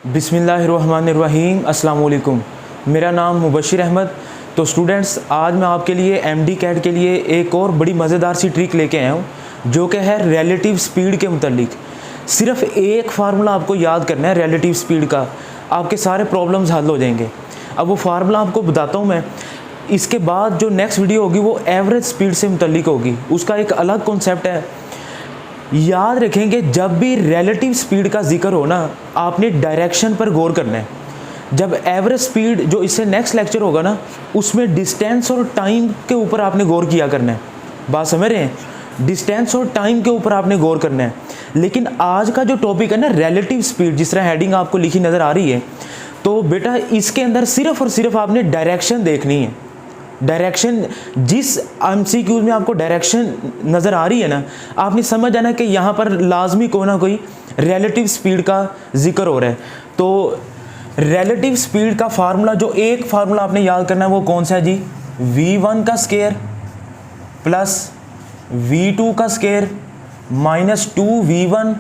बिस्मिल्लाहिर्रहमानिर्रहीम अस्सलाम वालेकुम। मेरा नाम मुबशिर अहमद। तो स्टूडेंट्स, आज मैं आपके लिए एमडी कैट के लिए एक और बड़ी मज़ेदार सी ट्रिक लेके आया हूँ जो कि है रिलेटिव स्पीड के मुतालिक। सिर्फ एक फार्मूला आपको याद करना है रिलेटिव स्पीड का, आपके सारे प्रॉब्लम्स हल हो जाएंगे। अब वो फार्मूला आपको बताता हूँ मैं। इसके बाद जो नेक्स्ट वीडियो होगी वो एवरेज स्पीड से मुतालिक होगी, उसका एक अलग कॉन्सेप्ट है। याद रखेंगे, जब भी रिलेटिव स्पीड का जिक्र हो ना, आपने डायरेक्शन पर गौर करना है। जब एवरेज स्पीड जो इससे नेक्स्ट लेक्चर होगा ना, उसमें डिस्टेंस और टाइम के ऊपर आपने गौर किया करना है। बात समझ रहे हैं? डिस्टेंस और टाइम के ऊपर आपने गौर करना है। लेकिन आज का जो टॉपिक है ना रिलेटिव स्पीड, जिस तरह हेडिंग आपको लिखी नज़र आ रही है, तो बेटा इसके अंदर सिर्फ और सिर्फ आपने डायरेक्शन देखनी है। डायरेक्शन, जिस एमसीक्यूज में आपको डायरेक्शन नज़र आ रही है ना, आपने समझ जाना कि यहाँ पर लाजमी कोई ना कोई रिलेटिव स्पीड का जिक्र हो रहा है। तो रिलेटिव स्पीड का फार्मूला, जो एक फार्मूला आपने याद करना है वो कौन सा है जी? v1 का स्केयर प्लस v2 का square minus 2v1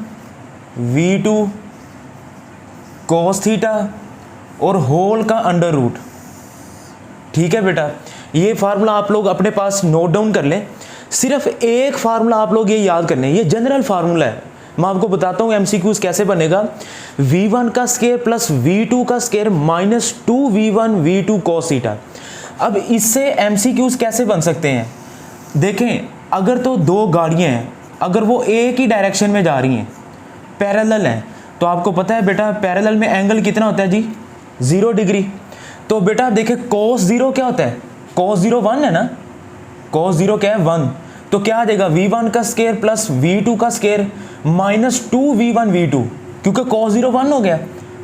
v2 cos theta और होल का अंडर रूट। ठीक है बेटा, ये फार्मूला आप लोग अपने पास नोट डाउन कर लें। सिर्फ एक फार्मूला आप लोग ये याद करने, ये जनरल फार्मूला है। मैं आपको बताता हूँ एमसीक्यूज कैसे बनेगा। v1 का स्केयर प्लस v2 का square minus 2v1 v2 cos theta. अब इससे एमसीक्यूज कैसे बन सकते हैं? देखें, अगर तो दो गाड़ियाँ हैं, अगर वो एक ही डायरेक्शन में जा रही हैं, पैरेलल हैं, तो आपको पता है बेटा पैरेलल में एंगल कितना होता है जी? 0 डिग्री। तो बेटा आप देखिए cos 0 क्या होता है? cos 0 1 है ना? cos 0 क्या है? 1। तो क्या आ जाएगा? v1 का स्केयर प्लस v2 का स्केयर माइनस 2v1 v2, क्योंकि cos 0 1 हो गया।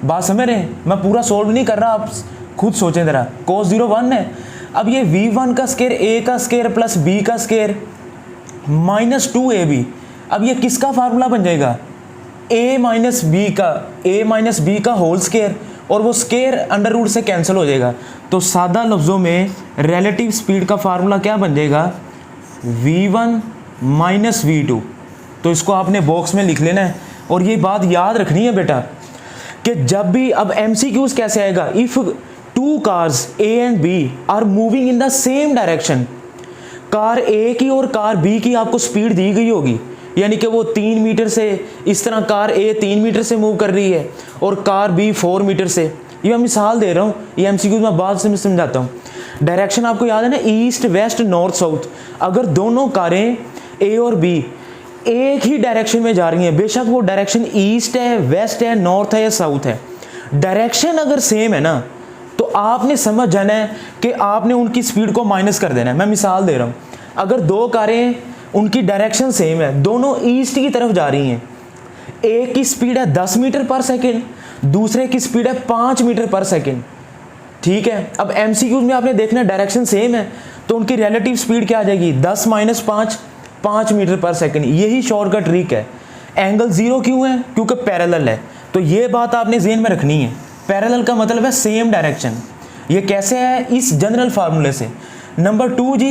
बात समझ रहे हैं? मैं पूरा सोल्व नहीं कर रहा, आप खुद सोचें ज़रा। cos 0 1 है। अब ये v1 का स्केयर a का स्केयर प्लस b का स्केयर माइनस 2ab। अब ये किसका फार्मूला बन जाएगा? a माइनस b का होल स्केयर, और वो स्केयर अंडर रूट से कैंसिल हो जाएगा। तो सादा लफ्ज़ों में रिलेटिव स्पीड का फार्मूला क्या बन जाएगा? v1 minus v2। तो इसको आपने बॉक्स में लिख लेना है। और ये बात याद रखनी है बेटा कि जब भी, अब MCQs कैसे आएगा? If two cars A and B are moving in the same direction, car A की और कार B की आपको स्पीड दी गई होगी, यानी कि वो 3 मीटर से, इस तरह कार A 3 मीटर से मूव कर रही है और कार B 4 मीटर से। ये मैं मिसाल दे रहा हूँ, ये MCQ मैं बाद से समझाता हूँ। डायरेक्शन आपको याद है ना, ईस्ट वेस्ट नॉर्थ साउथ। अगर दोनों कारें A और B एक ही डायरेक्शन में जा रही हैं, बेशक वो डायरेक्शन ईस्ट है, वेस्ट है, नॉर्थ है या साउथ है, डायरेक्शन अगर सेम है ना, तो आपने समझ जाना है कि आपने उनकी स्पीड को माइनस कर देना है। मैं मिसाल दे रहा हूँ, अगर दो कारें, उनकी डायरेक्शन सेम है, दोनों ईस्ट की तरफ जा रही हैं, एक की स्पीड है 10 मीटर पर सेकेंड, दूसरे की स्पीड है 5 मीटर पर सेकेंड। ठीक है, अब एमसीक्यूज में आपने देखना डायरेक्शन सेम है, तो उनकी रिलेटिव स्पीड क्या आ जाएगी? 10 माइनस 5 मीटर पर सेकेंड। यही शॉर्टकट ट्रिक है। एंगल 0 क्यों है? क्योंकि पैरेलल है। तो ये बात आपने ज़हन में रखनी है। पैरेलल का मतलब है सेम डायरेक्शन। ये कैसे है? इस जनरल फार्मूले से। नंबर 2 जी,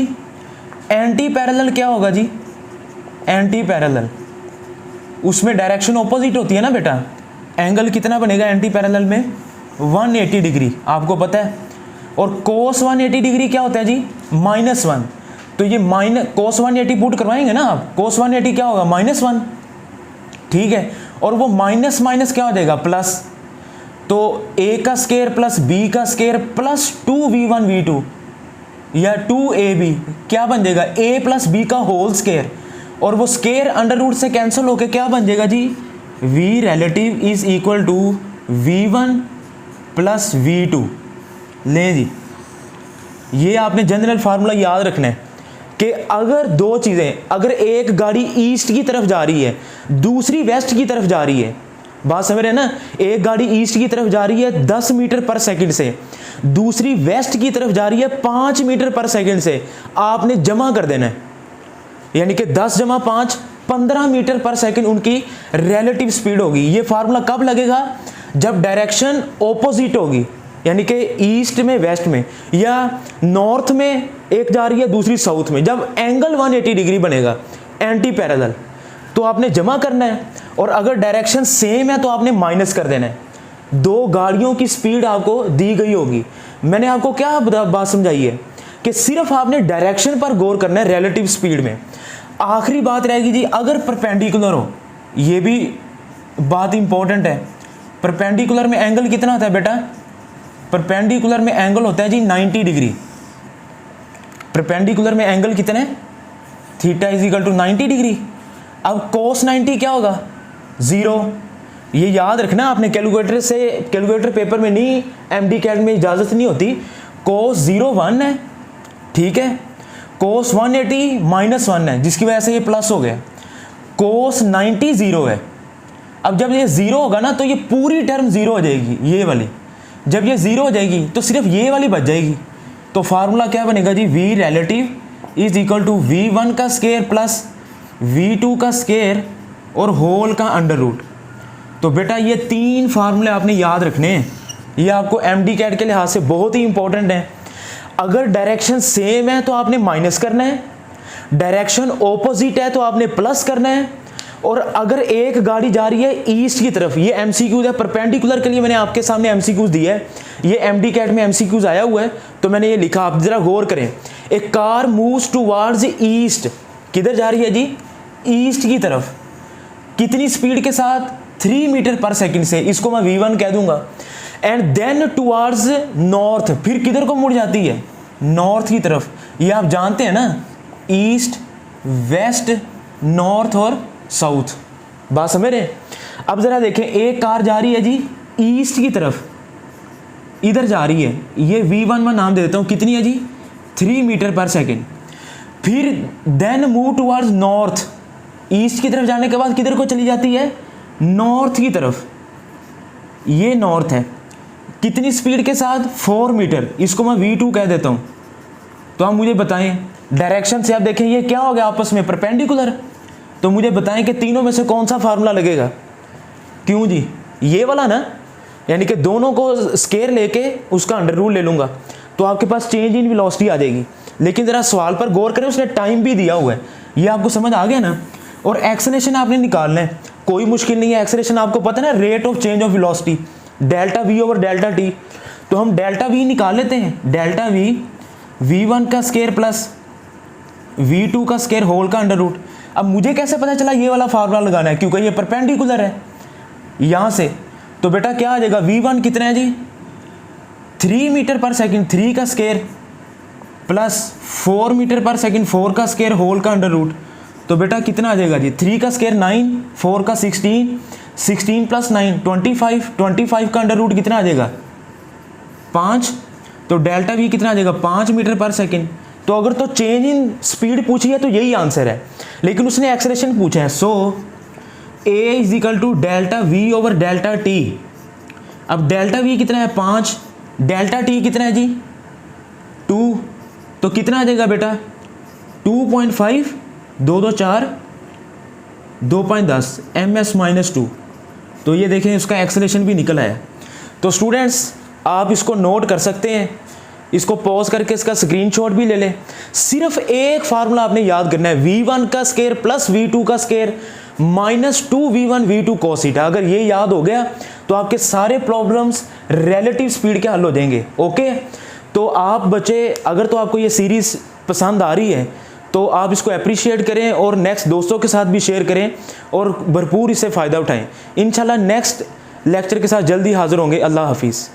एंटी पैरेलल क्या होगा जी? एंटी पैरेलल, उसमें डायरेक्शन ऑपोजिट होती है ना बेटा। एंगल कितना बनेगा एंटी पैरेलल में? 180 डिग्री, आपको पता है। और cos 180 डिग्री क्या होता है जी? -1। तो ये cos 180 पुट करवाएंगे ना आप, cos 180 क्या होगा? -1। ठीक है, और वो माइनस माइनस क्या हो जाएगा? प्लस। तो a का स्केयर प्लस b का स्केयर प्लस 2v1 v2 या 2ab क्या बन जाएगा? a प्लस b का होल स्केयर, और वो स्केयर अंडर रूट से कैंसिल होके क्या बन जाएगा जी? v relative is equal to v1 plus v2। ले जी, ये आपने जनरल फार्मूला याद रखना है कि अगर दो चीज़ें, अगर एक गाड़ी ईस्ट की तरफ जा रही है, दूसरी वेस्ट की तरफ जा रही है, बात समझ रहे हैं ना? एक गाड़ी ईस्ट की तरफ जा रही है 10 मीटर पर सेकंड से, दूसरी वेस्ट की तरफ जा रही है 5 मीटर पर सेकंड से, आपने जमा कर देना है। यानी कि 10 जमा 5 15 मीटर पर सेकंड उनकी रिलेटिव स्पीड होगी। ये फार्मूला कब लगेगा? जब डायरेक्शन ऑपोजिट होगी, यानी कि ईस्ट में वेस्ट में, या नॉर्थ में एक जा रही है दूसरी साउथ में। जब एंगल 180 डिग्री बनेगा एंटी पैरेलल, तो आपने जमा करना है, और अगर डायरेक्शन सेम है तो आपने माइनस कर देना है। दो गाड़ियों की स्पीड आपको दी गई होगी। मैंने आपको क्या बात समझाई है कि सिर्फ आपने डायरेक्शन पर गौर करना है रिलेटिव स्पीड में। आखिरी बात रहेगी जी, अगर परपेंडिकुलर हो, ये भी बात इंपॉर्टेंट है। परपेंडिकुलर में एंगल कितना होता है बेटा? परपेंडिकुलर में एंगल होता है जी 90 डिग्री। परपेंडिकुलर में एंगल कितने हैं? Theta is equal to 90 degree. अब कोस 90 क्या होगा? 0। ये याद रखना आपने, कैलकुलेटर पेपर में नहीं, एमडी कैट में इजाज़त नहीं होती। कोस 0 1 है, ठीक है। कोस 180 -1 है, जिसकी वजह से ये प्लस हो गया। कोस 90 0 है। अब जब ये 0 होगा ना तो ये पूरी टर्म 0 हो जाएगी, ये वाली। जब ये 0 हो जाएगी तो सिर्फ ये वाली बच जाएगी। तो फार्मूला क्या बनेगा जी? V relative is equal to V1 का स्केयर प्लस V2 का स्केयर और होल का अंडर रूट। तो बेटा ये 3 फार्मूले आपने याद रखने हैं। ये आपको एमडी कैट के लिहाज से बहुत ही इंपॉर्टेंट है। अगर डायरेक्शन सेम है तो आपने माइनस करना है, डायरेक्शन ऑपोजिट है तो आपने प्लस करना है, और अगर एक गाड़ी जा रही है ईस्ट की तरफ, ये एमसीक्यूज है। परपेंडिकुलर के लिए मैंने आपके सामने एमसीक्यूज दिया है, ये एमडी कैट में एमसीक्यूज आया हुआ है, तो मैंने ये लिखा, आप जरा गौर करें। ए कार मूव्स टुवर्ड्स ईस्ट, किधर जा रही है जी? ईस्ट की तरफ। कितनी स्पीड के साथ? 3 मीटर पर सेकंड से, इसको मैं V1 कह दूंगा। एंड देन टुवर्ड्स नॉर्थ, फिर किधर को मुड़ जाती है? नॉर्थ की तरफ। ये आप जानते हैं ना, ईस्ट, वेस्ट, नॉर्थ और साउथ। बात समझ रहे हैं? अब जरा देखें, एक कार जा रही है जी ईस्ट की तरफ, इधर जा रही है, ये V1 में नाम दे देता हूं, कितनी है जी? 3 मीटर पर सेकेंड। फिर then move towards north, east की तरफ जाने के बाद किधर को चली जाती है? नॉर्थ की तरफ। ये नॉर्थ है, कितनी स्पीड के साथ? 4 मीटर, इसको मैं V2 कह देता हूं। तो आप मुझे बताएं, डायरेक्शन से आप देखें ये क्या हो गया आपस में? परपेंडिकुलर। तो मुझे बताएं कि तीनों में से कौन सा फार्मूला लगेगा? क्यों जी? ये वाला ना, यानी कि दोनों को स्केयर लेके उसका अंडर रूट ले लूंगा तो आपके पास चेंज इन वेलोसिटी आ जाएगी। लेकिन जरा सवाल पर गौर करें, उसने टाइम भी दिया हुआ है, ये आपको समझ आ गया ना। और एक्सेलरेशन आपने निकालना है, कोई मुश्किल नहीं है। एक्सेलरेशन आपको पता है ना, rate of change of velocity, delta V over delta T। तो हम डेल्टा V निकाल लेते हैं। डेल्टा V V1 का स्केयर प्लस V2 का स्केयर होल का अंडर रूट। अब मुझे कैसे पता चला ये वाला फार्मूला लगाना है? क्योंकि ये परपेंडिकुलर है यहां से। तो बेटा क्या आ जाएगा? V1 कितना है जी? 3 मीटर पर सेकंड, 3 का स्केयर प्लस 4 मीटर पर सेकंड, 4 का स्केयर होल का अंडर रूट। तो बेटा कितना आ जाएगा जी? 3 का स्केयर 9, 4 का 16, 16 प्लस 9 25, 25 का अंडर रूट कितना आ जाएगा? 5। तो डेल्टा V कितना आ जाएगा? 5 मीटर पर सेकंड। तो अगर तो चेंज इन स्पीड पूछी है तो यही आंसर है, लेकिन उसने एक्सेलरेशन पूछा है। So A is equal to delta V over delta T। अब डेल्टा V कितना है? 5। डेल्टा T कितना है जी? 2। तो कितना आ जाएगा बेटा? 2.5, 2 2 4, 2.10 ms-2। तो ये देखें, उसका एक्सेलरेशन भी निकल आया। तो स्टूडेंट्स आप इसको नोट कर सकते हैं, इसको पॉज करके इसका स्क्रीनशॉट भी ले लें। सिर्फ एक फार्मूला आपने याद करना है, V1 का स्केयर प्लस V2 का square minus 2V1 V2 cos theta. अगर ये याद हो गया तो आपके सारे प्रॉब्लम्स रिलेटिव स्पीड के हल हो जाएंगे। ओके, तो आप बच्चे, अगर तो आपको ये सीरीज पसंद आ रही है तो आप इसको अप्रिशिएट करें और नेक्स्ट दोस्तों के साथ भी शेयर करें और भरपूर इससे फ़ायदा उठाएं। इंशाल्लाह नेक्स्ट लेक्चर के साथ जल्दी हाजिर होंगे। अल्लाह हाफिज़।